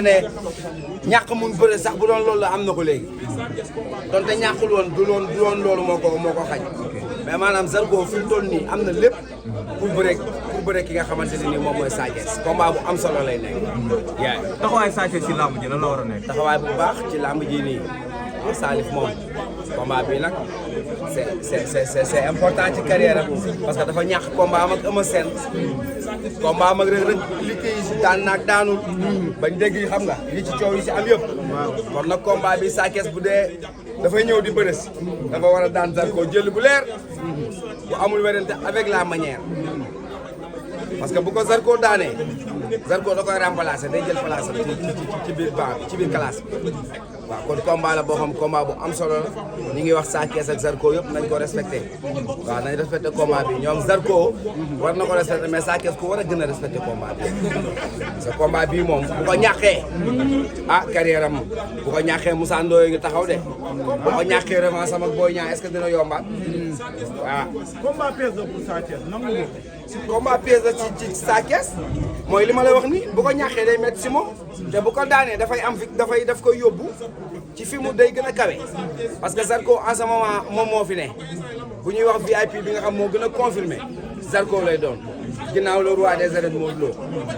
ne ñàkk mun bëre sax bu doon loolu la am na ko léegi donte ñàkkul woon du loon loolu moo ko xañ mais maanaam Zarko fi mu toll nii am na lépp pour bëre ki nga xamante ne nii moom mooy Sa Thiès combat bu am solo lay nekk. yaay taxawaay Sa Thiès ci làmb ji lan la war a nekk. taxawaay bu baax ci làmb ji nii Salif moom combat bi nag c'est important ci carrière am parce que dafa ñàkk combat am ak Eumeu Sène combat am ak Reug Reug liggéey si daan naag daanul bañ dégg yi xam nga li ci coow yi si am yëpp kon nag combat bi Sa Thiès bu dee dafay ñëw di bëre si dafa war a daan Zarko jël bu leer bu amul werante avec la manière parce que bu ko Zarko daanee Zarko da koy remplacer day jël place ci biir banc ci biir classe bi waaw kon combat la boo xam combat bu am solo la ñi ngi wax Sa Thiès ak Zarko yëpp nañ ko respecté waaw nañ respecté combat bi ñoom Zarko war na ko respecté mais Sa Thiès ku war a gën a respecté combat bi parce que combat bii moom bu ko ñàkkee carrière am bu ko ñàkkee Moussa Ndoye ngi taxaw de bu ko ñàkkee revanche am ak Boy Niang est-ce que dina yombaat waaw. combat pièce la pour Sa Thiès nangu nga ko. combat pièce la ci Sa Thiès mooy li ma la wax ni bu ko ñàkkee day métti si moom te bu ko daanee daf koy yóbbu ci fi mu day gën a kawe parce que Zarko en ce moment moom moo fi ne bu ñuy wax VIP bi nga xam moo gën a confirmé Zarko lay doon ginnaaw le roi des arènes Modou Lo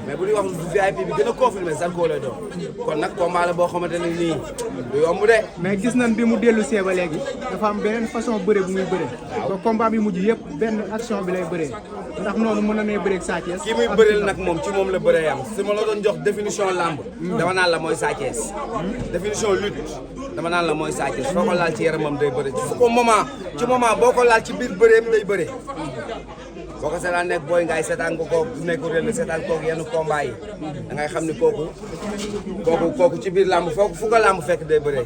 mais bu ñuy wax VIP bi gën a confirmé Zarko lay doon kon nag combat la boo xamante ne nii du yomb de. mais gis nañ bi mu dellu see ba léegi dafa am beneen façon bëre bu muy bëre. waaw combat bi mujj yëpp benn action bi lay bëree ndax noonu mën na nee bëreeg Sa Thiès. ki muy bëreel nag moom ci moom la bëree yam si ma la doon jox définition lamb dama naan la mooy Sa Thiès définition lutte dama naan la mooy Sa Thiès foo ko laal ci yaramam day bëre ci moment boo ko laal ci biir bëreem day bëre boo ko seetaan nekk booy ngaay seetaan ko kooku nekk réel seetaan kooku yenn combat yi da ngay xam ni kooku ci biir lamb fu ko lamb fekk day bëre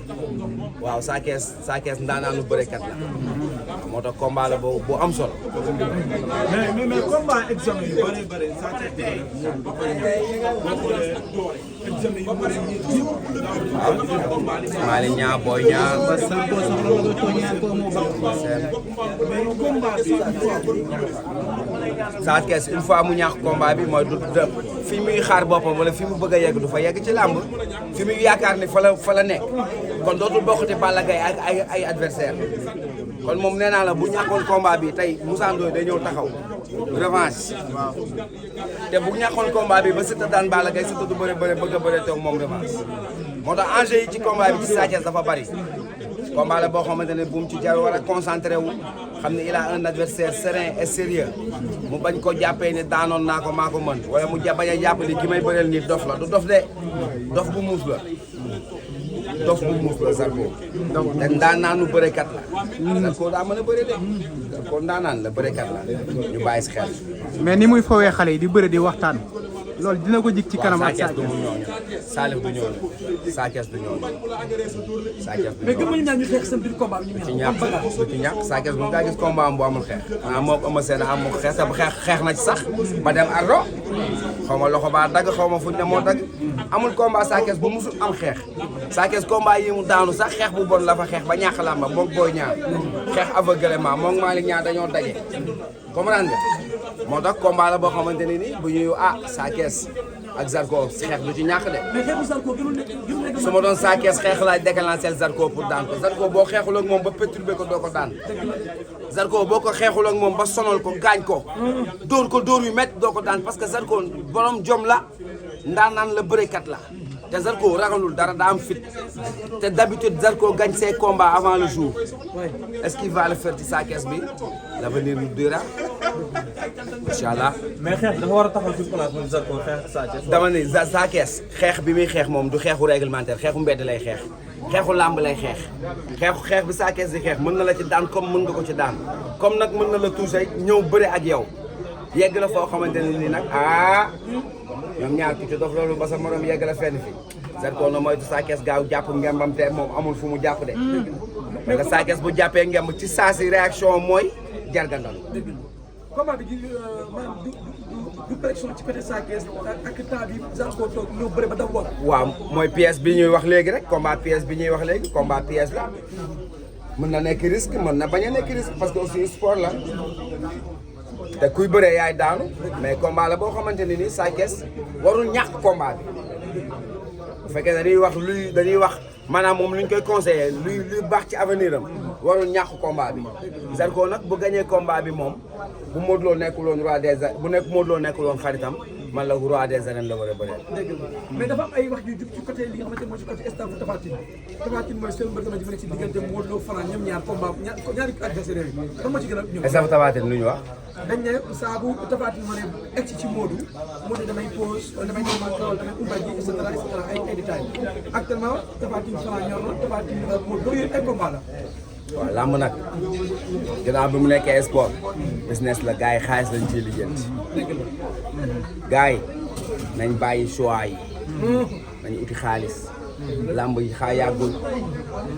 waaw Sa Thiès ndaanaanu bërekat la moo tax combat la bu am solo. mais combat examen yu bëri Sa Thiès examen yu bëri Malick Niang Boy Niang Sa Thiès une fois mu ñàkk combat bi mooy du fi muy xaar boppam wala fi mu bëgg a yegg du fa yegg ci làmb fi muy yaakaar ni fa la nekk kon dootul bokkati Balla Gaye ak ay adversaire kon moom nee naa la bu ñàkkoon combat bi tey Moussa Ndoye day ñëw taxaw revanche te bu ñàkkoon combat bi ba Siteu daan Balla Gaye Siteu du bëre bëgg a bëre toog moom revanche moo tax enjeu yi ci combat bi ci Sa Thiès dafa bari combat la boo xamante ne bu mu ci jar war a concentré wu xam ne il a un adversaire serein et sérieux mu bañ ko jàppee ni daanoon naa ko maa ko mën wala mu bañ a jàpp ni ki may bëreel nii dof la du dof de dof bu muus la Zarko te ndaanaanu bërekat la Zarko daa mën a bëre de Zarko ndaanaan la bërekat la ñu bàyyi si xel mais ni muy fowee xale yi di bëre di waxtaan loolu dina ko jig ci kanam ak Sa Thiès Salif du ñooñu Sa Thiès du ñooñu Sa Thiès du ñooñu mais gëm nañu ñaan ñu xeex seen biir combat bi ñu ci ñàkk Sa Thiès bu nga gis combat am bu amul xeex moo ko Eumeu Sène am mu xeex te bu xeex na ci sax ba dem ardo xaw ma loxo baa dagg xaw ma fuñ ne moo dagg amul combat Sa Thiès bu musul am xeex Sa Thiès combat yi mu daanu sax xeex bu bon la fa xeex ba ñàkk làmba moog Boy Niang xeex aveuglement moog Malick Niang dañoo daje comprendre nga moo tax combat la boo xamante ne ni bu ñuy Sa Thiès ak Zarko xeex du ci ñàkk de su ma doon Sa Thiès xeex laay déclencher Zarko pour daan ko Zarko boo xeexul ak moom ba perturbé ko doo ko daan Zarko boo ko xeexul ak moom ba sonal ko gaañ ko dóor yu métti doo ko daan parce que Zarko borom jom la ndaanaan la bërekat la te Zarko ragalul dara daa am fit te d'habitude Zarko gagne ses combats avant le jour est-ce qu'il va le faire ci Sa Thiès bi l'avenir nous dira inchallah. mais xeex dafa war a taxaw ci place moom Zarko xeex Sa Thiès. dama ne Sa Thiès xeex bi muy xeex moom du xeexu réglementaire xeexu mbedd lay xeex xeexu làmb lay xeex bi Sa Thiès di xeex mën na la ci daan comme mën nga ko ci daan comme nag mën na la touché ñëw bëre ak yow yegg la foo xamante ne nii nag ñoom ñaar ku ci dof loolu ba sa morom yegg la fenn fi Zarko na moytu Sa Thiès gaaw jàpp ngembam te moom amul fu mu jàpp de mais que Sa Thiès bu jàppee ngemb ci saa si réaction mooy jargandal combat bi maanaam du pression ci côté Sa Thiès ak temps bi Zarko toog ñëw bëre ba daw woon. waaw mooy pièce bi ñuy wax léegi rek combat pièce bi ñuy wax léegi combat pièce la mën na nekk risque mën na bañ a nekk risque parce que aussi sport la te kuy bëree yaay daanu mais combat la boo xamante ne nii Sa Thiès warul ñàkk combat bi fekkee dañuy wax maanaam moom lu ñu koy conseillé luy baax ci avenir am warul ñàkk combat bi Zarko nag bu gagné combat bi moom bu Modou Lo nekkul woon roi des arènes bu nekk Modou Lo nekkul woon xaritam man la roi des arènes la war a bëree. dëgg la mais dafa am ay wax yu jub ci côté li nga xamante mooy ci côté staff Tapha Tine Tapha Tine mooy seul mbër dama ci nekk ci diggante Modou Lo Franc ñoom ñaar combat ñaari adversaire yooyu kan moo ci gën a ñëw. staff Tapha Tine lu ñu wax. dañ ne saa bu Tapha Tine ma ne egg ci Modou damay pause wala damay ñëw wala damay umbal ji et cetera ay détails actuellement Tapha Tine Franc ñor na Tapha Tine Modou Lo yooyu ay combat la. waaw làmb nag ginnaaw bi mu nekkee sport business la gars yi xaalis lañ ciy lijjanti gars yi nañ bàyyi choix yi nañ uti xaalis làmb yi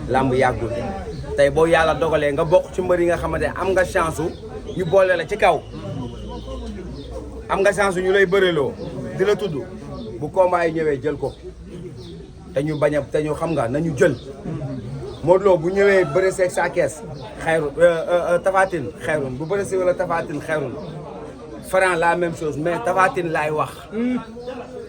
làmb yàggul tey boo yàlla dogalee nga bokk ci mbër yi nga xamante ne am nga chance ñu boole la ci kaw am nga chance ñu lay bëreloo di la tudd bu combat yi ñëwee jël ko te ñu bañ a te ñu xam nga nañu jël Modou Lo bu ñëwee bëre seeg Sa Thiès xayrun Tapha Tine xayrun bu bëre seeg wala Tapha Tine xayrun Franc la même chose mais Tapha Tine laay wax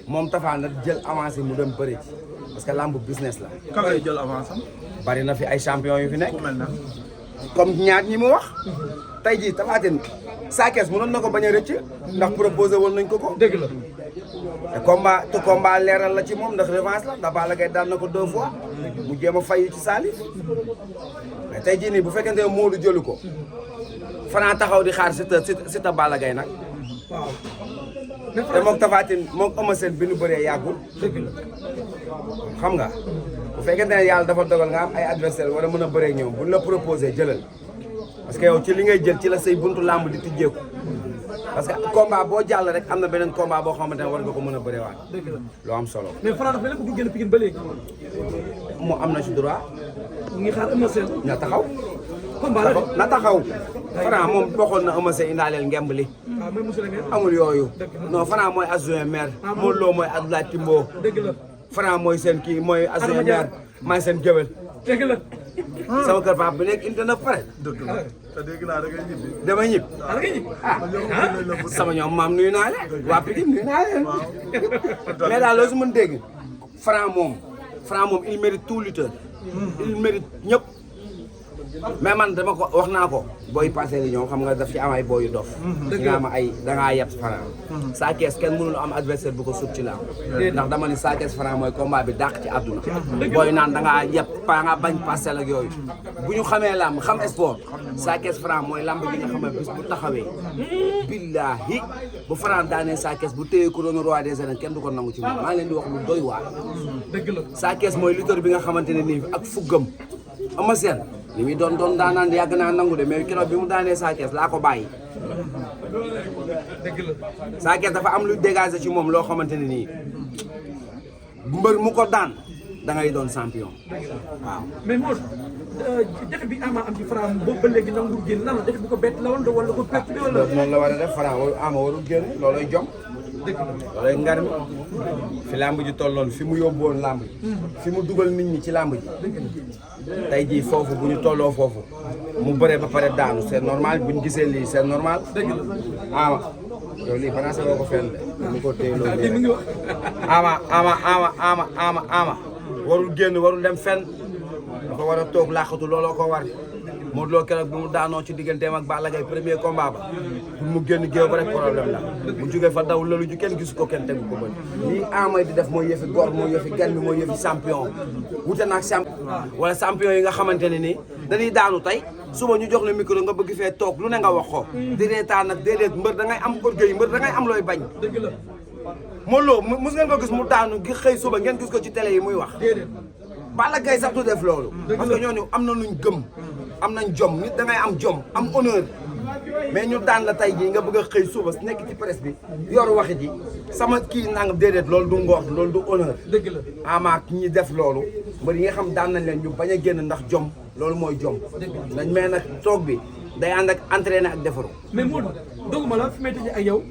moom Tapha na jël avancé mu dem bëre ci parce que lamb business la. kan lay jël avance am. bari na fi ay champion yu fi nekk. ku mel na. comme ñaar ñi mu wax tey jii Tapha Tine Sa Thiès mënoon na ko bañ a rëcc ndax proposé woon nañ ko ko. dëgg la. te combat leeral la ci moom ndax revanche la ndax Balla Gaye daan na ko 2 fois mu jéem a fayu ci Salif mais tey jii nii bu fekkente ne Modou jëlu ko Franc taxaw di xaar Siteu Balla Gaye nag waaw. te moom Tapha Tine moom Eumeu Sène bi nu bëree yàggul xam nga bu fekkente ne yàlla dafa dogal nga am ay adversaire wala mën a bëree ñoom buñ la proposé jëlal parce que yow ci li ngay jël ci la say buntu làmb di tijjeeku parce que combat boo jàll rek am na beneen combat boo xamante ne war nga ko mën a bëreewaat. loo am solo. mais Franc dafa nekk bu génn Pikine ba léegi. mu am na ci droit. mu ngi xaar Eumeu Sène. na taxaw. combat la na taxaw. Franc moom waxoon na Eumeu Sène indaaleel ngemb li. waaw mooy monsieur le maire. amul yooyu. non Franc mooy adjoint maire. Modou Lo mooy Abdoulaye Timbo. dëgg la. Franc mooy seen kii mooy adjoint maire maay seen géwél. dëgg la. sama kër papa bi nekk inte na pare. dëgg la te dégg naa da ngay ñibbi. damay ñib. da nga ñibbi. sama ñoom maam nuyu naa leen. waa Pikine nuyu naa leen. mais daal loo si mën dégg. Franc moom il mérite tout lutteur. il mérite ñëpp. mais man dama ko wax naa ko. booy passé li ñoom xam nga daf ci am ay booy yu dof. nga am ay dangaa yeb Franc. Sa Thiès kenn mënul am adversaire bu ko sut ci laaw. ndax dama ni Sa Thiès Franc mooy combat bi dàq ci àdduna. booy naan dangaa yeb nga bañ passé ak yooyu. bu ñu xamee làmb xam sport. Sa Thiès Franc mooy làmb ji nga xam ne bis bu taxawee. billahi bu Franc daanee Sa Thiès bu téye ko doon roi des arènes kenn du ko nangu ci moom maa ngi leen di wax lu doy waar. dëgg la. Sa Thiès mooy lutteur bi nga xamante ne nii ak fuggam Eumeu Sène li muy doon daanaan yàgg naa nangu de mais keroog bi mu daanee Sa Thiès laa ko bàyyi. dëgg la. Sa Thiès dafa am lu dégager ci moom loo xamante ne nii mbër mu ko daan da ngay doon champion waaw. mais Modou jafe bi Ama am ci Franc boobu ba léegi nangu génn nan la jafe bu ko bett la wala ko perte bi wala. noonu la war a def Franc Ama warul génn looloy jom. looloy ngar mi fi làmb ji tolloon fi mu yóbbu woon làmb ji. fi mu dugal nit ñi ci làmb ji. tey jii foofu bu ñu tolloo foofu mu bëree ba pare daanu c'est normal bu ñu gisee lii c'est normal. dëgg la Ama yow lii français boo ko fenn de. ñu ko téye loolu Ama warul génn warul dem fenn dafa war a toog laaxatu looloo ko war. Modou Lo keroog bi mu daanoo ci digganteem ak Balla Gaye premier combat ba pour mu génn géew ba rek problème la mu jógee fa daw loolu ju kenn gisu ko kenn tegu ko bët lii Ama di def mooy yëfi góor mooy yëfi gan bi mooy yëfi champion wute naag wala champion yi nga xamante ne nii dañuy daanu tey suba ñu jox la micro nga bëgg fee toog lu ne nga wax ko di reetaan nag déedéet mbër da ngay am orgueil mbër da ngay am looy bañ. dëgg la. Modou Lo mos ngeen ko gis mu daanu gi xëy suba ngeen gis ko ci télé yi muy wax. Balla Gaye sax du def loolu. parce que ñooñu am na luñ gëm. am nañ jom nit da ngay am jom am honneur mais ñu daan la tey jii nga bëgg a xëy suba nekk ci presse bi yor waxi ji sama kii nangam déedéet loolu du ngor loolu du honneur. dëgg la Ama ñi def loolu mbër yi nga xam daan nañ leen ñu bañ a génn ndax jom loolu mooy jom. nañ mais nag toog bi day ànd ak entraîné ak defaru. mais Modou doguma la fi may tëjee ak yow.